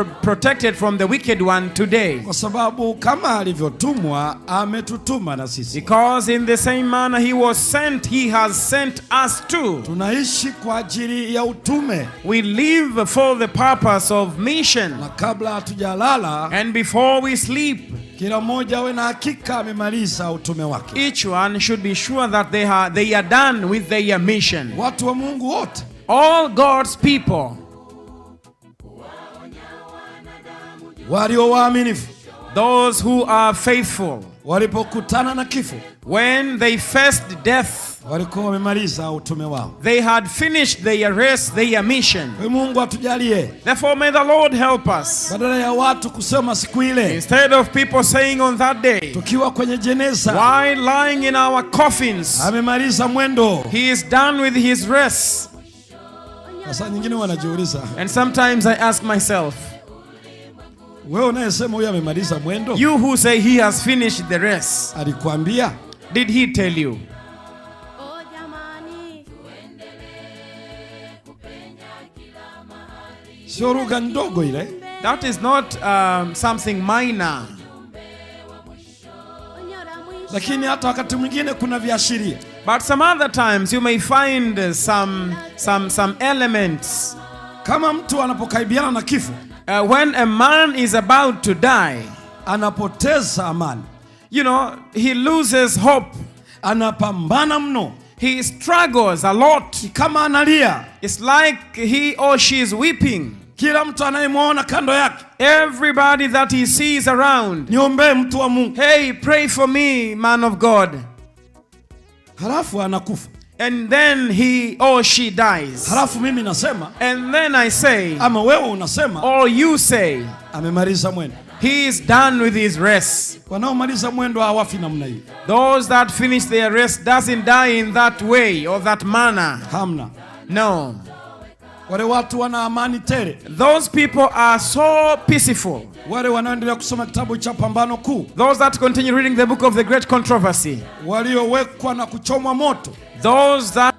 protected from the wicked one today. Kwa sababu kama alivyotumwa ametutuma na sisi. Because in the same manner he was sent, he has sent us too. Tunaishi kwa ajili ya utume. We live for the purpose of mission. Na kabla hatujalala, and before we sleep, kila mmoja awe na hakika amemaliza utume wake. Each one should be sure that they are done with their mission. Watu wa Mungu wote, all God's people, walio waaminifu, those who are faithful, walipokutana na kifo, when they faced death, walikuwa wamemaliza utume wao. They had finished their race, their mission. Mungu atujalie. Therefore may the Lord help us. Badala ya watu kusema siku ile, instead of people saying on that day, tukiwa kwenye jeneza, while lying in our coffins, amemaliza mwendo, he is done with his race. Sasa nyingine wanajiuliza, and sometimes I ask myself, wewe unayesema huyu amemaliza mwendo, you who say he has finished the race, alikwambia? Did he tell you? Sio lugha ndogo ile. That is not something minor. Lakini hata wakati mwingine kuna viashiria. But some other times you may find some elements. Kama mtu anapokaribiana na kifo, when a man is about to die, anapoteza amani. You know, he loses hope. Anapambana mno. He struggles a lot. Kama analia. It's like he or she is weeping. Kila mtu anayemwona kando yake, everybody that he sees around, niombe mtu wa Mungu, hey, pray for me, man of God. Halafu anakufa. And then he or she dies. Halafu mimi nasema, and then I say, ama wewe unasema, or you say, amemaliza mwendo. He is done with his race. Wanaomaliza mwendo hawafi namna hii. Those that finish their race doesn't die in that way or that manner. Hamna. No. Wale watu wana amani tele. Those people are so peaceful. Wale wanaendelea kusoma kitabu cha Pambano Kuu. Those that continue reading the book of the Great Controversy. Waliowekwa na kuchomwa moto. Those that